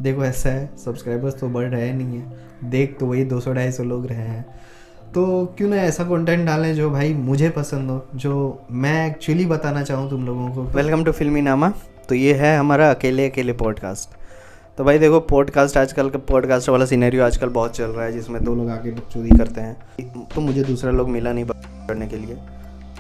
देखो ऐसा है, सब्सक्राइबर्स तो बढ़ रहे नहीं है, देख तो वही 200-250 लोग रहे हैं। तो क्यों ना ऐसा कंटेंट डालें जो भाई मुझे पसंद हो, जो मैं एक्चुअली बताना चाहूँ तुम लोगों को। वेलकम टू फिल्मी नामा। तो ये है हमारा अकेले अकेले पॉडकास्ट। तो भाई देखो, पॉडकास्ट आजकल का पॉडकास्ट वाला सिनेरियो आजकल बहुत चल रहा है, जिसमें दो लोग आके बकचोदी करते हैं। तो मुझे दूसरा लोग मिला नहीं करने के लिए,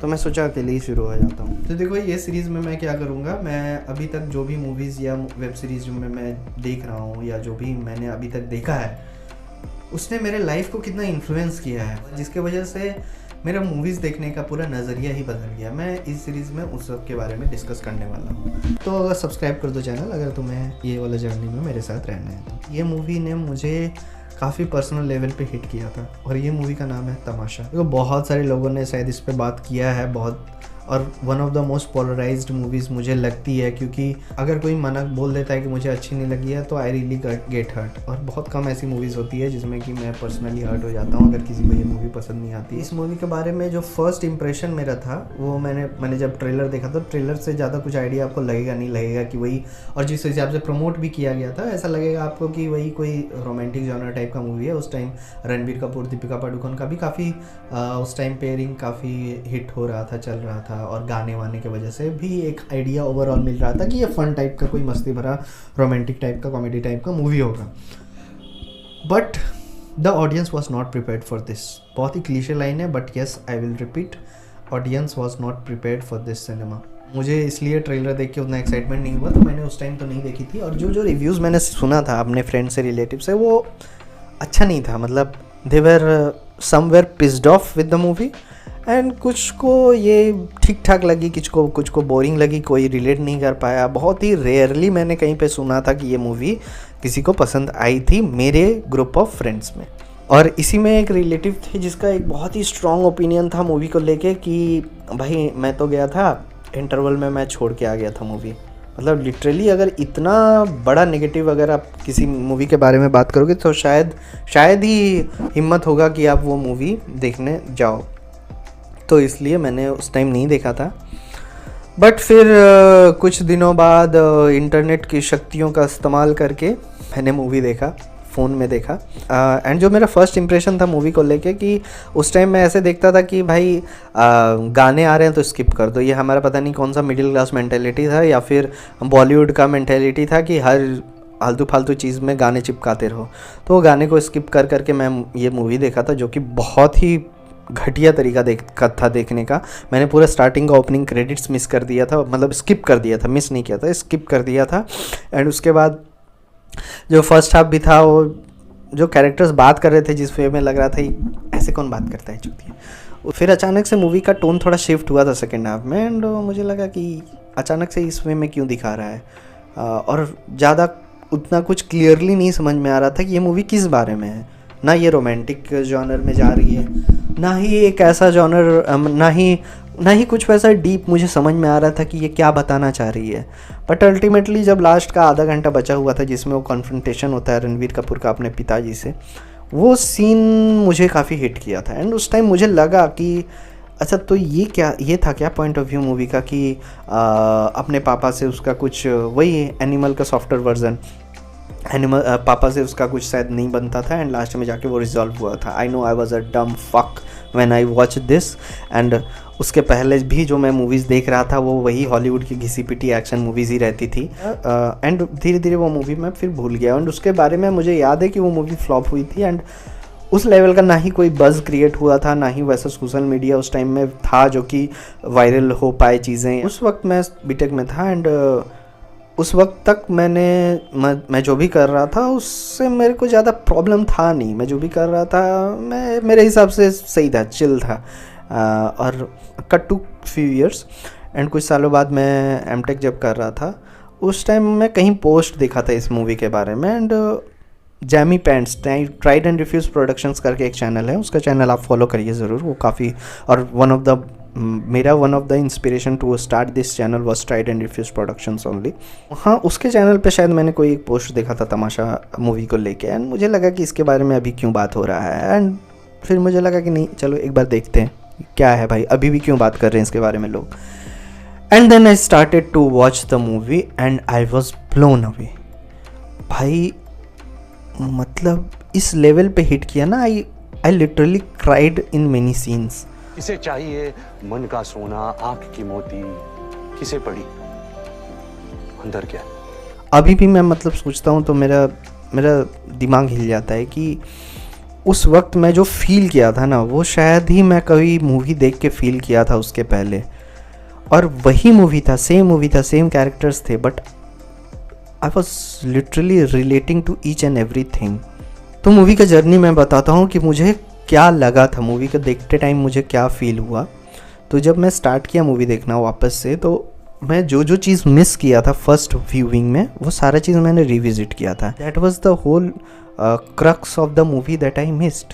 तो मैं सोचा अकेले ही शुरू हो जाता हूँ। तो देखो, ये सीरीज़ में मैं क्या करूँगा, मैं अभी तक जो भी मूवीज़ या वेब सीरीज़ जो मैं देख रहा हूँ या जो भी मैंने अभी तक देखा है, उसने मेरे लाइफ को कितना इन्फ्लुएंस किया है, जिसके वजह से मेरा मूवीज़ देखने का पूरा नज़रिया ही बदल गया। मैं इस सीरीज़ में उस सब के बारे में डिस्कस करने वाला हूँ। तो अगर सब्सक्राइब कर दो चैनल, अगर तुम्हें ये वाला जर्नी में मेरे साथ रहना है। तो ये मूवी ने मुझे काफ़ी पर्सनल लेवल पे हिट किया था, और ये मूवी का नाम है तमाशा। तो बहुत सारे लोगों ने शायद इस पे बात किया है बहुत, और one of the most polarised movies मुझे लगती है, क्योंकि अगर कोई मना बोल देता है कि मुझे अच्छी नहीं लगी है, तो आई रियली गेट हर्ट। और बहुत कम ऐसी मूवीज़ होती है जिसमें कि मैं पर्सनली हर्ट हो जाता हूँ अगर किसी को ये मूवी पसंद नहीं आती। इस मूवी के बारे में जो फर्स्ट इंप्रेशन मेरा था, वो मैंने जब ट्रेलर देखा था, ट्रेलर से ज़्यादा कुछ आइडिया आपको लगेगा कि वही, और जिस हिसाब से प्रमोट भी किया गया था, ऐसा लगेगा आपको कि वही कोई रोमांटिक जॉनर टाइप का मूवी है। उस टाइम रणबीर कपूर, दीपिका पादुकोण का भी काफ़ी उस टाइम पेयरिंग काफ़ी हिट हो रहा था, चल रहा था, और गाने वाने की वजह से भी एक आइडिया ओवरऑल मिल रहा था कि ये फन टाइप का, कोई मस्ती भरा रोमांटिक टाइप का, कॉमेडी टाइप का मूवी होगा। But the audience was not prepared for this. बहुत ही क्लीशे लाइन है, but yes, I will repeat, audience was not prepared for this cinema. मुझे इसलिए ट्रेलर देख के उतना एक्साइटमेंट नहीं हुआ, तो मैंने उस टाइम तो नहीं देखी थी। और जो रिव्यूज़ मैंने सुना था अपने फ्रेंड से, रिलेटिव से, वो अच्छा नहीं था। मतलब they were somewhere pissed off with the movie, and कुछ को ये ठीक ठाक लगी, कुछ को बोरिंग लगी, कोई रिलेट नहीं कर पाया। बहुत ही रेयरली मैंने कहीं पे सुना था कि ये मूवी किसी को पसंद आई थी मेरे ग्रुप ऑफ फ्रेंड्स में। और इसी में एक रिलेटिव थे जिसका एक बहुत ही स्ट्रॉन्ग ओपिनियन था मूवी को लेके कि भाई मैं तो गया था, इंटरवल में मैं छोड़ के आ गया था मूवी। मतलब लिटरली अगर इतना बड़ा नेगेटिव अगर आप किसी मूवी के बारे में बात करोगे, तो शायद ही हिम्मत होगा कि आप वो मूवी देखने जाओ। तो इसलिए मैंने उस टाइम नहीं देखा था। बट फिर कुछ दिनों बाद इंटरनेट की शक्तियों का इस्तेमाल करके मैंने मूवी देखा, फ़ोन में देखा। एंड जो मेरा फर्स्ट इंप्रेशन था मूवी को लेके, कि उस टाइम मैं ऐसे देखता था कि भाई गाने आ रहे हैं तो स्किप कर दो। ये हमारा पता नहीं कौन सा मिडिल क्लास मेंटेलिटी था, या फिर बॉलीवुड का मेंटेलिटी था कि हर आलतू फालतू चीज़ में गाने चिपकाते रहो। तो वो गाने को स्किप कर करके मैं ये मूवी देखा था, जो कि बहुत ही घटिया तरीका था देखने का। मैंने पूरा स्टार्टिंग का ओपनिंग क्रेडिट्स मिस कर दिया था, मतलब स्किप कर दिया था, मिस नहीं किया था, स्किप कर दिया था। एंड उसके बाद जो फर्स्ट हाफ भी था, वो जो कैरेक्टर्स बात कर रहे थे जिस वे में, लग रहा था ऐसे कौन बात करता है, चुतिया। फिर अचानक से मूवी का टोन थोड़ा शिफ्ट हुआ था सेकेंड हाफ में, एंड मुझे लगा कि अचानक से इस वे में क्यों दिखा रहा है, और ज़्यादा उतना कुछ क्लियरली नहीं समझ में आ रहा था कि ये मूवी किस बारे में है। ना ये रोमांटिक जॉनर में जा रही है, ना ही एक ऐसा जॉनर, ना ही कुछ वैसा डीप मुझे समझ में आ रहा था कि ये क्या बताना चाह रही है। बट अल्टीमेटली जब लास्ट का आधा घंटा बचा हुआ था, जिसमें वो कॉन्फ्रंटेशन होता है रणबीर कपूर का अपने पिताजी से, वो सीन मुझे काफ़ी हिट किया था। एंड उस टाइम मुझे लगा कि अच्छा, तो ये था क्या पॉइंट ऑफ व्यू मूवी का, कि अपने पापा से उसका कुछ, वही एनिमल का सॉफ्टवेयर वर्जन, पापा से उसका कुछ शायद नहीं बनता था, एंड लास्ट में जाके वो रिजॉल्व हुआ था। I know I was a डम fuck when I watch this. And उसके पहले भी जो मैं मूवीज़ देख रहा था, वो वही हॉलीवुड की घिसी पिटी एक्शन मूवीज़ ही रहती थी। एंड धीरे धीरे वो मूवी मैं फिर भूल गया। एंड उसके बारे में मुझे याद है कि वो मूवी फ्लॉप हुई थी, एंड उस लेवल का ना ही कोई बज़ क्रिएट हुआ था, ना ही वैसा सोशल मीडिया उस टाइम में था जो कि वायरल हो पाए चीज़ें। उस वक्त मैं बीटेक में था, एंड उस वक्त तक मैं जो भी कर रहा था उससे मेरे को ज़्यादा प्रॉब्लम था नहीं। मैं जो भी कर रहा था, मेरे हिसाब से सही था, चिल था। और cut to few years, and कुछ सालों बाद मैं एमटेक जब कर रहा था, उस टाइम मैं कहीं पोस्ट देखा था इस मूवी के बारे में। And Jamie pants, tried and refuse productions करके एक चैनल है, उसका चैनल आप फॉलो करिए ज़रूर। वो काफ़ी, और one of the inspiration to start this channel was tried and refuse productions only. हाँ, उसके चैनल पे शायद मैंने कोई एक पोस्ट देखा था तमाशा मूवी को लेके, एंड मुझे लगा कि इसके बारे में अभी क्यों बात हो रहा है। एंड फिर मुझे लगा कि नहीं, चलो एक बार देखते हैं क्या है भाई, अभी भी क्यों बात कर रहे हैं इसके बारे में लोग। And then I started to watch the movie, and I was blown away. भाई मतलब इस लेवल पे हिट किया ना, I literally cried in many scenes. इसे चाहिए मन का सोना, आंख की मोती, किसे पड़ी अंदर क्या। अभी भी मैं मतलब सोचता हूँ तो मेरा दिमाग हिल जाता है कि उस वक्त मैं जो फील किया था ना, वो शायद ही मैं कभी मूवी देख के फील किया था उसके पहले। और वही मूवी था, सेम कैरेक्टर्स थे, but I was literally relating to each and every thing. तो मूवी का जर्नी मैं बताता हूँ कि मुझे क्या लगा था, मूवी को देखते टाइम मुझे क्या फील हुआ। तो जब मैं स्टार्ट किया मूवी देखना वापस से, तो मैं जो चीज़ मिस किया था फर्स्ट व्यूइंग में, वो सारा चीज़ मैंने रिविजिट किया था। That was the whole crux of the movie that I missed.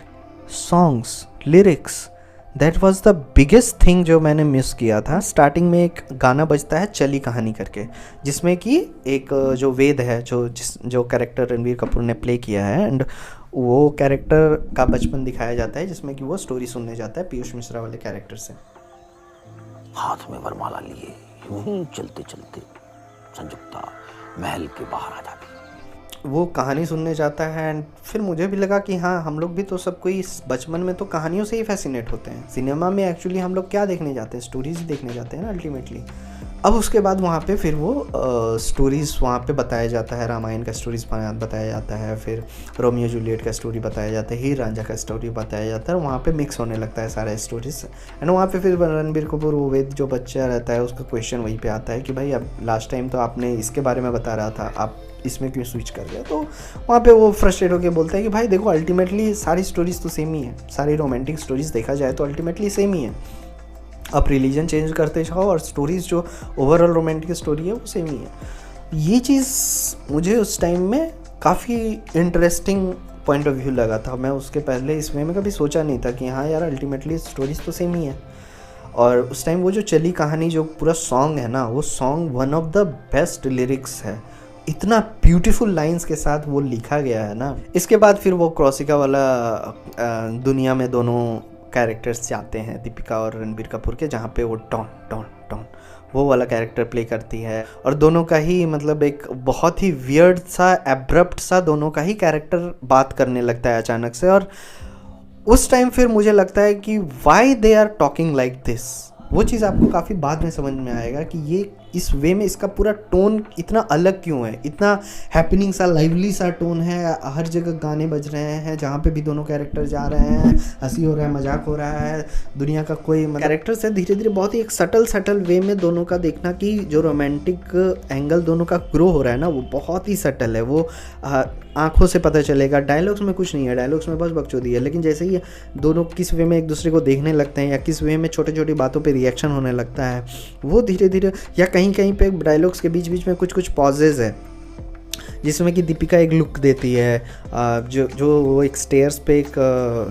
Songs, lyrics, that was the biggest thing जो मैंने मिस किया था। स्टार्टिंग में एक गाना बजता है चली कहानी करके, जिसमें कि एक जो वेद है, जो कैरेक्टर रणबीर कपूर ने प्ले किया है, एंड वो कैरेक्टर का बचपन दिखाया जाता है, जिसमें कि वो स्टोरी सुनने जाता है पीयूष मिश्रा वाले कैरेक्टर से। हाथ में वरमाला लिए यूं ही चलते चलते संजुक्ता महल के बाहर आ जाती। वो कहानी सुनने जाता है, एंड फिर मुझे भी लगा कि हाँ, हम लोग भी तो सब कोई बचपन में तो कहानियों से ही फैसिनेट होते हैं। सिनेमा में एक्चुअली हम लोग क्या देखने जाते हैं, स्टोरीज ही देखने जाते हैं ना अल्टीमेटली। अब उसके बाद वहाँ पे फिर वो स्टोरीज़ वहाँ पे बताया जाता है, रामायण का स्टोरीज बताया जाता है, फिर रोमियो जूलियट का स्टोरी बताया जाता है, हीर रांझा का स्टोरी बताया जाता है। वहाँ पे मिक्स होने लगता है सारा स्टोरीज, एंड वहाँ पे फिर रणबीर कपूर, वो वेद जो बच्चा रहता है, उसका क्वेश्चन वहीं पे आता है कि भाई अब लास्ट टाइम तो आपने इसके बारे में बता रहा था, आप इसमें क्यों स्विच कर गया। तो वहाँ पे वो फ्रस्ट्रेट होकर बोलता है कि भाई देखो, अल्टीमेटली सारी स्टोरीज तो सेम ही है, सारी रोमांटिक स्टोरीज देखा जाए तो अल्टीमेटली सेम ही है। आप रिलीजन चेंज करते जाओ और स्टोरीज जो ओवरऑल रोमांटिक स्टोरी है वो सेम ही है। ये चीज़ मुझे उस टाइम में काफ़ी इंटरेस्टिंग पॉइंट ऑफ व्यू लगा था। मैं उसके पहले इस वे में कभी सोचा नहीं था कि हाँ यार, अल्टीमेटली स्टोरीज तो सेम ही है। और उस टाइम वो जो चली कहानी, जो पूरा सॉन्ग है ना, वो song one of the best lyrics है। इतना ब्यूटीफुल लाइंस के साथ वो लिखा गया है ना। इसके बाद फिर वो क्रॉसिका वाला दुनिया में दोनों कैरेक्टर्स जाते हैं, दीपिका और रणबीर कपूर के, जहाँ पे वो टॉन टॉन टॉन वो वाला कैरेक्टर प्ले करती है। और दोनों का ही मतलब एक बहुत ही वियर्ड सा, एब्रप्ट सा दोनों का ही कैरेक्टर बात करने लगता है अचानक से। और उस टाइम फिर मुझे लगता है कि why they are talking like this. वो चीज़ आपको काफ़ी बाद में समझ में आएगा कि ये इस वे में इसका पूरा टोन इतना अलग क्यों है, इतना हैपनिंग सा, लाइवली सा टोन है। हर जगह गाने बज रहे हैं, जहाँ पे भी दोनों कैरेक्टर जा रहे हैं, हंसी हो रहा है, मजाक हो रहा है, दुनिया का कोई कैरेक्टर से धीरे धीरे बहुत ही एक सटल वे में दोनों का देखना कि जो रोमांटिक एंगल दोनों का ग्रो हो रहा है ना, वो बहुत ही सटल है। वो आंखों से पता चलेगा। डायलॉग्स में कुछ नहीं है, डायलॉग्स में बस बकचोदी है, लेकिन जैसे ही दोनों किस वे में एक दूसरे को देखने लगते हैं या किस वे में छोटी छोटी बातों पे रिएक्शन होने लगता है, वो धीरे धीरे, या कहीं कहीं पे डायलॉग्स के बीच बीच में कुछ पॉजेज है, जिसमें कि दीपिका एक लुक देती है। जो वो एक स्टेयर्स पे एक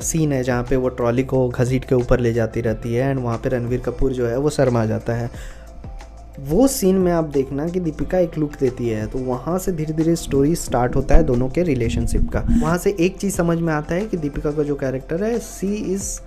सीन है जहाँ पे वो ट्रॉली को घसीट के ऊपर ले जाती रहती है, एंड वहाँ पे रणबीर कपूर जो है वो शर्मा जाता है। वो सीन में आप देखना कि दीपिका एक लुक देती है, तो वहाँ से धीरे धीरे स्टोरी स्टार्ट होता है दोनों के रिलेशनशिप का। वहाँ से एक चीज़ समझ में आता है कि दीपिका का जो कैरेक्टर है, सी इज़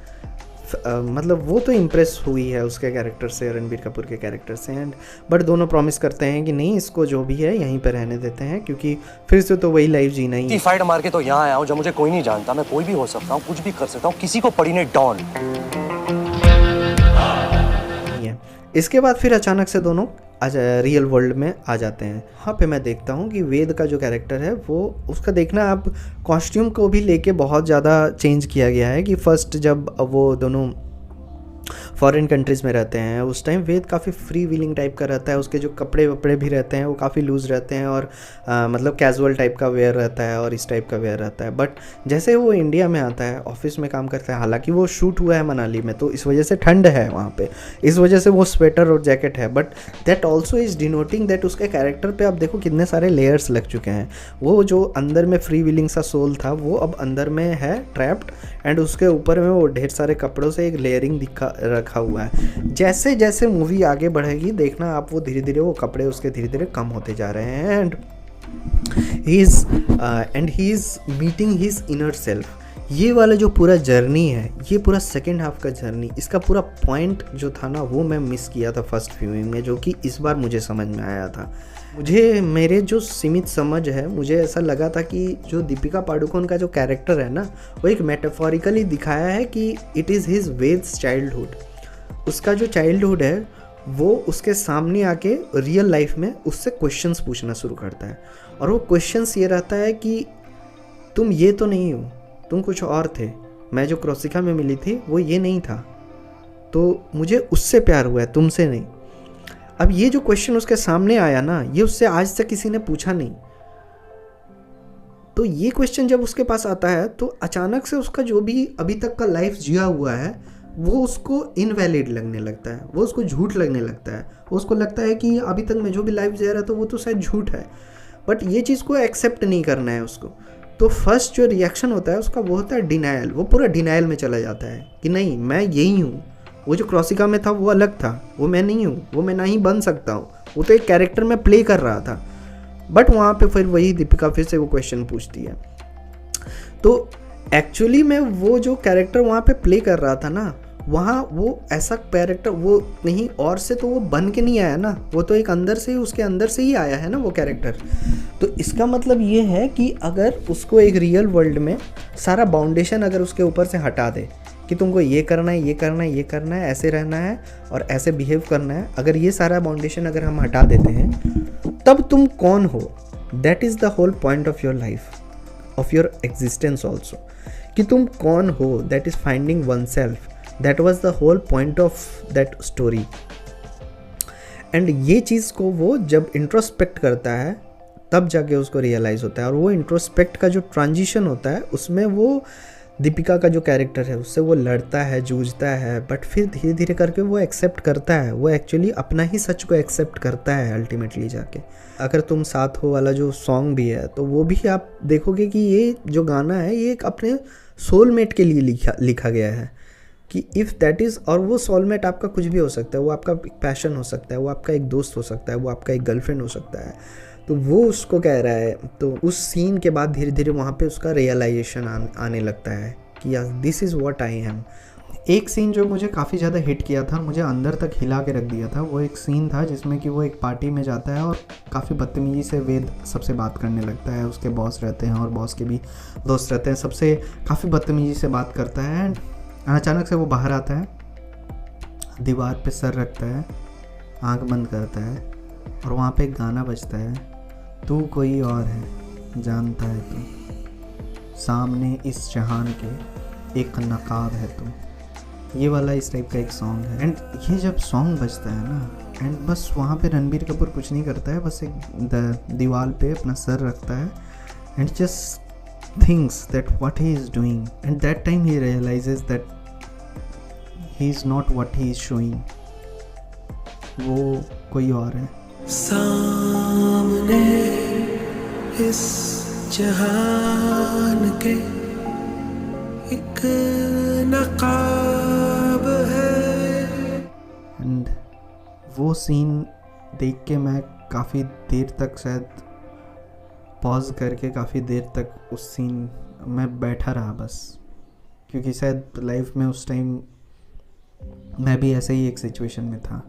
मतलब वो तो इम्प्रेस हुई है उसके कैरेक्टर से, रणबीर कपूर के कैरेक्टर से, एंड बट दोनों प्रॉमिस करते हैं कि नहीं, इसको जो भी है यहीं पर रहने देते हैं, क्योंकि फिर से तो वही लाइफ जीना ही है। फाइट मार के तो यहाँ आया हूँ जब मुझे कोई नहीं जानता, मैं कोई भी हो सकता हूँ, कुछ भी कर सकता हूँ, किसी को पड़ी नहीं डॉन। इसके बाद फिर अचानक से दोनों रियल वर्ल्ड में आ जाते हैं। वहाँ पे मैं देखता हूँ कि वेद का जो कैरेक्टर है, वो उसका देखना आप कॉस्ट्यूम को भी लेके बहुत ज़्यादा चेंज किया गया है। कि फर्स्ट जब वो दोनों फॉरेन कंट्रीज़ में रहते हैं, उस टाइम वेद काफ़ी फ्री व्हीलिंग टाइप का रहता है। उसके जो कपड़े वपड़े भी रहते हैं वो काफ़ी लूज़ रहते हैं, और मतलब कैजुअल टाइप का वेयर रहता है और इस टाइप का वेयर रहता है। बट जैसे वो इंडिया में आता है, ऑफिस में काम करता है, हालांकि वो शूट हुआ है मनाली में, तो इस वजह से ठंड है वहाँ पे, इस वजह से वो स्वेटर और जैकेट है। But that also is denoting that उसके कैरेक्टर पे आप देखो कितने सारे लेयर्स लग चुके हैं। वो जो अंदर में फ्री व्हीलिंग सा सोल था, वो अब अंदर में है ट्रैप्ड, एंड उसके ऊपर में वो ढेर सारे कपड़ों से एक लेयरिंग रखा हुआ है। जैसे जैसे मूवी आगे बढ़ेगी, देखना आप, वो धीरे धीरे वो कपड़े उसके धीरे धीरे कम होते जा रहे हैं, and he is meeting his inner self. ये वाला जो पूरा जर्नी है, ये पूरा सेकेंड हाफ का जर्नी, इसका पूरा पॉइंट जो था ना, वो मैं मिस किया था फर्स्ट व्यूइंग में, जो कि इस बार मुझे समझ में आया था। मुझे मेरे जो सीमित समझ है, मुझे ऐसा लगा था कि जो दीपिका पादुकोण का जो कैरेक्टर है ना, वो एक मेटाफोरिकली दिखाया है कि it is his Vedas childhood. उसका जो चाइल्डहुड है वो उसके सामने आके रियल लाइफ में उससे क्वेश्चंस पूछना शुरू करता है, और वो क्वेश्चंस ये रहता है कि तुम ये तो नहीं हो, तुम कुछ और थे, मैं जो क्रॉसिका में मिली थी वो ये नहीं था, तो मुझे उससे प्यार हुआ है, तुमसे नहीं। अब ये जो क्वेश्चन उसके सामने आया ना, ये उससे आज तक किसी ने पूछा नहीं। तो ये क्वेश्चन जब उसके पास आता है तो अचानक से उसका जो भी अभी तक का लाइफ जिया हुआ है वो उसको इनवैलिड लगने लगता है, वो उसको झूठ लगने लगता है। वो उसको लगता है कि अभी तक मैं जो भी लाइफ जी रहा था वो तो शायद झूठ है, बट ये चीज़ को एक्सेप्ट नहीं करना है उसको। तो फर्स्ट जो रिएक्शन होता है उसका वो होता है डिनायल। वो पूरा डिनायल में चला जाता है कि नहीं, मैं यही हूँ, वो जो क्रॉसिका में था वो अलग था, वो मैं नहीं हूँ, वो मैं नहीं बन सकता हूँ, वो तो एक कैरेक्टर में प्ले कर रहा था। बट वहाँ पे फिर वही दीपिका फिर से वो क्वेश्चन पूछती है। तो एक्चुअली में वो जो कैरेक्टर वहाँ पे प्ले कर रहा था ना, वहाँ वो ऐसा कैरेक्टर वो कहीं और से तो वो बन के नहीं आया ना, वो तो एक अंदर से ही, उसके अंदर से ही आया है ना वो कैरेक्टर। तो इसका मतलब ये है कि अगर उसको एक रियल वर्ल्ड में सारा बाउंडेशन अगर उसके ऊपर से हटा दे कि तुमको ये करना है, ये करना है, ये करना है, ऐसे रहना है और ऐसे बिहेव करना है, अगर ये सारा बाउंडेशन अगर हम हटा देते हैं तब तुम कौन हो, that is the whole point of your life, of your existence also, कि तुम कौन हो, that is finding oneself. That was the whole point of that story. And ये चीज़ को वो जब इंट्रोस्पेक्ट करता है तब जाके उसको रियलाइज़ होता है, और वो इंट्रोस्पेक्ट का जो ट्रांजिशन होता है उसमें वो दीपिका का जो कैरेक्टर है उससे वो लड़ता है, जूझता है, बट फिर धीरे धीरे करके वो एक्सेप्ट करता है, वो एक्चुअली अपना ही सच को एक्सेप्ट करता है अल्टीमेटली जाके। अगर तुम साथ हो वाला जो सॉन्ग भी है तो वो भी आप देखोगे कि ये जो गाना है ये एक अपने सोलमेट के लिए लिखा गया है कि इफ़ दैट इज़, और वो सोलमेट आपका कुछ भी हो सकता है, वो आपका पैशन हो सकता है, वो आपका एक दोस्त हो सकता है, वो आपका एक गर्लफ्रेंड हो सकता है। तो वो उसको कह रहा है, तो उस सीन के बाद धीरे धीरे वहाँ पे उसका रियलाइजेशन आने लगता है कि यार this is what I am. एक सीन जो मुझे काफ़ी ज़्यादा हिट किया था, मुझे अंदर तक हिला के रख दिया था, वो एक सीन था जिसमें कि वो एक पार्टी में जाता है और काफ़ी बदतमीज़ी से वेद सबसे बात करने लगता है। उसके बॉस रहते हैं और बॉस के भी दोस्त रहते हैं, सबसे काफ़ी बदतमीज़ी से बात करता है। एंड अचानक से वो बाहर आता है, दीवार पे सर रखता है, आंख बंद करता है और वहाँ पे एक गाना बजता है, तू कोई और है जानता है तू, सामने इस जहान के एक नकाब है तू। ये वाला इस टाइप का एक सॉन्ग है। एंड ये जब सॉन्ग बजता है ना, एंड बस वहाँ पे रणबीर कपूर कुछ नहीं करता है, बस एक दीवार पे अपना सर रखता है and just thinks that what he is doing, and that time he realizes that he is not what he is showing, वो कोई और है। सामने इस जहान के एक नकाब है। एंड वो सीन देख के मैं काफ़ी देर तक शायद पॉज करके काफ़ी देर तक उस सीन में बैठा रहा बस, क्योंकि शायद लाइफ में उस टाइम मैं भी ऐसे ही एक सिचुएशन में था।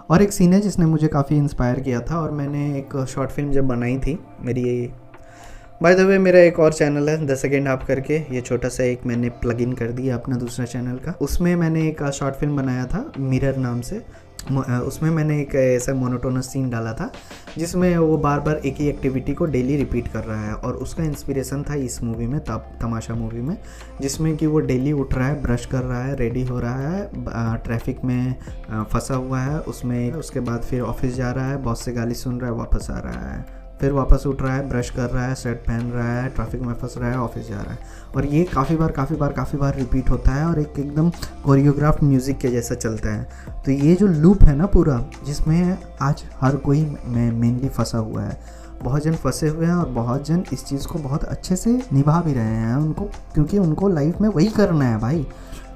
और एक सीन है जिसने मुझे काफ़ी इंस्पायर किया था, और मैंने एक शॉर्ट फिल्म जब बनाई थी मेरी, बाय द वे मेरा एक और चैनल है 10 सेकेंड आप करके, ये छोटा सा एक मैंने प्लग इन कर दिया अपना दूसरा चैनल का, उसमें मैंने एक शॉर्ट फिल्म बनाया था मिरर नाम से। उसमें मैंने एक ऐसा मोनोटोनस सीन डाला था जिसमें वो बार बार एक ही एक्टिविटी को डेली रिपीट कर रहा है, और उसका इंस्पिरेशन था इस मूवी में, तमाशा मूवी में, जिसमें कि वो डेली उठ रहा है, ब्रश कर रहा है, रेडी हो रहा है, ट्रैफिक में फंसा हुआ है उसमें, उसके बाद फिर ऑफिस जा रहा है, बॉस से गाली सुन रहा है, वापस आ रहा है, फिर वापस उठ रहा है, ब्रश कर रहा है, शर्ट पहन रहा है, ट्रैफिक में फंस रहा है, ऑफिस जा रहा है, और ये काफ़ी बार रिपीट होता है और एक एकदम कोरियोग्राफ म्यूज़िक के जैसा चलता है। तो ये जो लूप है ना पूरा, जिसमें आज हर कोई मेनली फंसा हुआ है, बहुत जन फंसे हुए हैं और बहुत जन इस चीज़ को बहुत अच्छे से निभा भी रहे हैं उनको, क्योंकि उनको लाइफ में वही करना है भाई।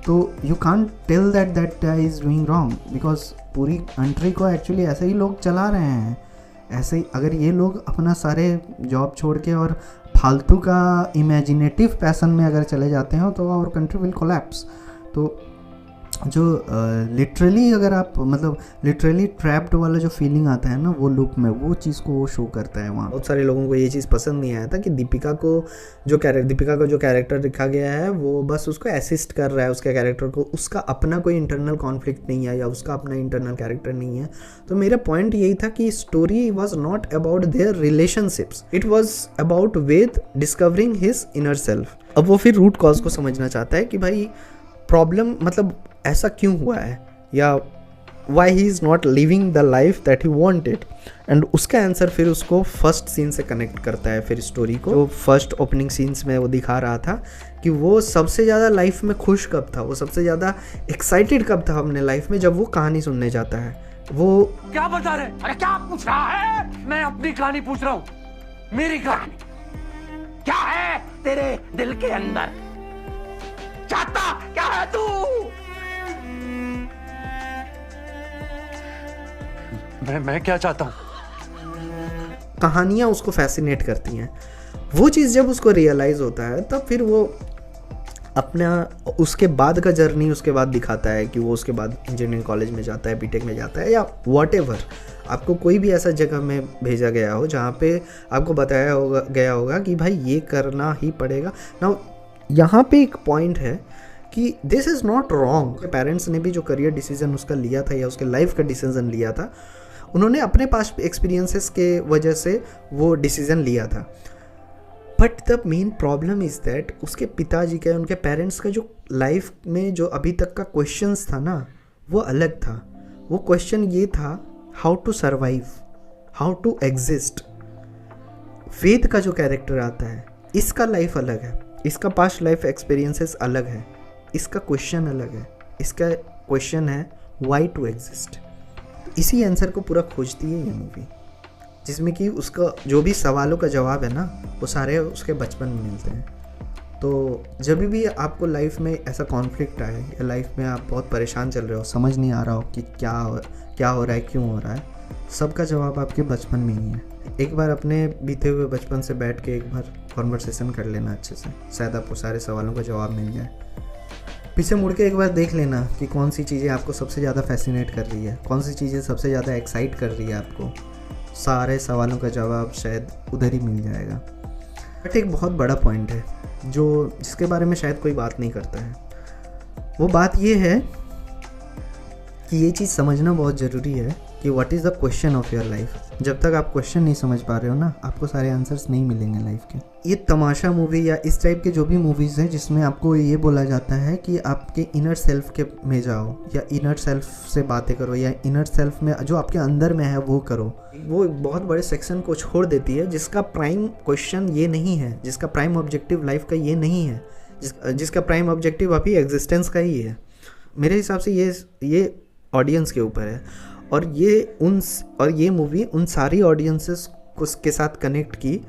तो you can't tell that is doing wrong, because पूरी कंट्री को एक्चुअली ऐसे ही लोग चला रहे हैं। ऐसे ही अगर ये लोग अपना सारे जॉब छोड़ के और फालतू का इमेजिनेटिव पैसन में अगर चले जाते हैं तो आवर कंट्री विल कोलैप्स। तो जो लिटरली अगर आप मतलब लिटरली ट्रैप्ड वाला जो फीलिंग आता है ना वो लुक में, वो चीज़ को वो शो करता है वहाँ। बहुत सारे लोगों को ये चीज़ पसंद नहीं आया था कि दीपिका का जो कैरेक्टर दिखा गया है वो बस उसको असिस्ट कर रहा है उसके कैरेक्टर को, उसका अपना कोई इंटरनल कॉन्फ्लिक्ट नहीं है या उसका अपना इंटरनल कैरेक्टर नहीं है। तो मेरा पॉइंट यही था कि story was not about their relationships, it was about Ved discovering his inner self. अब वो फिर रूट कॉज को समझना चाहता है कि भाई प्रॉब्लम मतलब ऐसा क्यों हुआ है या why he is not living the life that he wanted, and उसका आंसर फिर उसको फर्स्ट सीन से कनेक्ट करता है फिर स्टोरी को। जो फर्स्ट ओपनिंग सीन्स में वो दिखा रहा था कि वो सबसे ज़्यादा लाइफ में खुश कब था, वो सबसे ज़्यादा एक्साइटेड कब था अपने लाइफ में, जब वो कहानी सुनने जाता है। वो क्या बता रहे? अरे क्या पूछ रहा है? मैं अपनी कहानी पूछ रहा हूँ, मेरी कहानी। क्या है तेरे दिल के अंदर? चाहता क्या है तू? मैं क्या चाहता हूँ? कहानियाँ उसको फैसिनेट करती हैं। वो चीज़ जब उसको रियलाइज़ होता है तब फिर वो अपना उसके बाद का जर्नी उसके बाद दिखाता है कि वो उसके बाद इंजीनियरिंग कॉलेज में जाता है, बीटेक में जाता है या व्हाटएवर, आपको कोई भी ऐसा जगह में भेजा गया हो जहाँ पे आपको बताया गया होगा कि भाई ये करना ही पड़ेगा ना। यहाँ पे एक पॉइंट है कि this is not wrong. Parents ने भी जो करियर डिसीजन उसका लिया था या उसके लाइफ का डिसीजन लिया था, उन्होंने अपने पास एक्सपीरियंसेस के वजह से वो डिसीजन लिया था। But the main problem is that उसके पिताजी का, उनके पेरेंट्स का जो लाइफ में जो अभी तक का क्वेश्चंस था ना वो अलग था। वो क्वेश्चन ये था how to survive, how to exist. Ved का जो कैरेक्टर आता है इसका लाइफ अलग है, इसका पास्ट लाइफ एक्सपीरियंसेस अलग है, इसका क्वेश्चन अलग है। इसका क्वेश्चन है वाई टू एग्जिस्ट। इसी आंसर को पूरा खोजती है ये मूवी, जिसमें कि उसका जो भी सवालों का जवाब है ना वो सारे उसके बचपन में मिलते हैं। तो जब भी आपको लाइफ में ऐसा कॉन्फ्लिक्ट आए या लाइफ में आप बहुत परेशान चल रहे हो, समझ नहीं आ रहा हो कि क्या हो रहा है, क्यों हो रहा है, सबका जवाब आपके बचपन में ही है। एक बार अपने बीते हुए बचपन से बैठ के एक बार कॉन्वर्सेशन कर लेना अच्छे से, शायद आपको सारे सवालों का जवाब मिल जाए। पीछे मुड़ के एक बार देख लेना कि कौन सी चीज़ें आपको सबसे ज़्यादा फैसिनेट कर रही है, कौन सी चीज़ें सबसे ज़्यादा एक्साइट कर रही है आपको। सारे सवालों का जवाब शायद उधर ही मिल जाएगा। बट एक बहुत बड़ा पॉइंट है जिसके बारे में शायद कोई बात नहीं करता है। वो बात ये है कि ये चीज़ समझना बहुत ज़रूरी है कि what is the question of your life. जब तक आप क्वेश्चन नहीं समझ पा रहे हो ना, आपको सारे आंसर्स नहीं मिलेंगे लाइफ के। ये तमाशा मूवी या इस टाइप के जो भी मूवीज़ हैं जिसमें आपको ये बोला जाता है कि आपके इनर सेल्फ के में जाओ या इनर सेल्फ से बातें करो या इनर सेल्फ में जो आपके अंदर में है वो करो, वो बहुत बड़े सेक्शन को छोड़ देती है जिसका प्राइम क्वेश्चन ये नहीं है, जिसका प्राइम ऑब्जेक्टिव लाइफ का ये नहीं है, जिसका प्राइम ऑब्जेक्टिव अभी एग्जिस्टेंस का ही है। मेरे हिसाब से ये ऑडियंस के ऊपर है और ये मूवी उन सारी ऑडियंसेस के साथ कनेक्ट की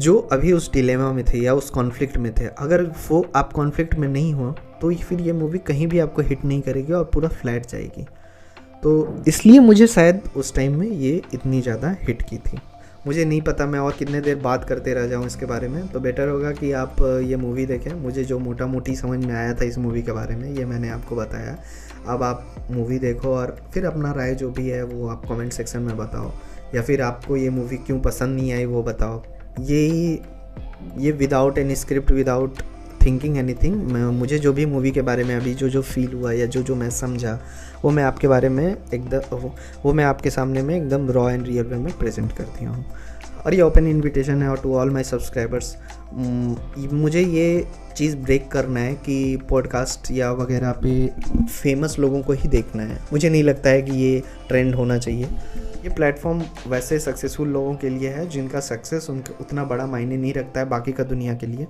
जो अभी उस डिलेमा में थे या उस कॉन्फ्लिक्ट में थे। अगर वो आप कॉन्फ्लिक्ट में नहीं हो तो फिर ये मूवी कहीं भी आपको हिट नहीं करेगी और पूरा फ्लैट जाएगी। तो इसलिए मुझे शायद उस टाइम में ये इतनी ज़्यादा हिट की थी। मुझे नहीं पता मैं और कितने देर बात करते रह जाऊँ इसके बारे में, तो बेटर होगा कि आप ये मूवी देखें। मुझे जो मोटा मोटी समझ में आया था इस मूवी के बारे में ये मैंने आपको बताया। अब आप मूवी देखो और फिर अपना राय जो भी है वो आप कमेंट सेक्शन में बताओ, या फिर आपको ये मूवी क्यों पसंद नहीं आई वो बताओ। ये without any script, without thinking anything, मुझे जो भी मूवी के बारे में अभी जो फील हुआ या जो मैं समझा वो मैं आपके बारे में एकदम वो मैं आपके सामने में एकदम रॉ एंड रियल वे में प्रेजेंट करती हूँ। और ये ओपन इनविटेशन है और टू ऑल माय सब्सक्राइबर्स, मुझे ये चीज़ ब्रेक करना है कि पॉडकास्ट या वगैरह पे फेमस लोगों को ही देखना है। मुझे नहीं लगता है कि ये ट्रेंड होना चाहिए। ये प्लेटफॉर्म वैसे सक्सेसफुल लोगों के लिए है जिनका सक्सेस उनका उतना बड़ा मायने नहीं रखता है बाकी का दुनिया के लिए।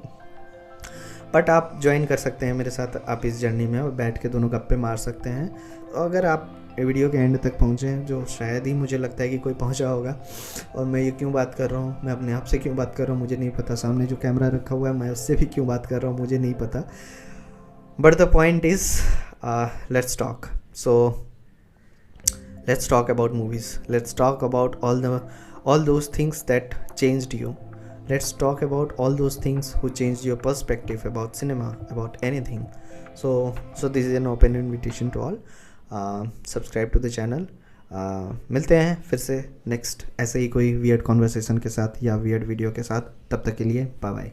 बट आप ज्वाइन कर सकते हैं मेरे साथ आप इस जर्नी में और बैठ के दोनों गप्पे मार सकते हैं। अगर आप वीडियो के एंड तक पहुँचे हैं, जो शायद ही मुझे लगता है कि कोई पहुँचा होगा, और मैं ये क्यों बात कर रहा हूँ, मैं अपने आप से क्यों बात कर रहा हूँ मुझे नहीं पता, सामने जो कैमरा रखा हुआ है मैं उससे भी क्यों बात कर रहा हूँ मुझे नहीं पता। But the point is let's talk. So let's talk about movies, let's talk about all those things that changed you, let's talk about all those things who change your perspective about cinema, about anything. So this is an open invitation to all. Subscribe to the channel. मिलते हैं फिर से next ऐसे ही कोई weird conversation के साथ या weird video के साथ. तब तक के लिए बाय बाय.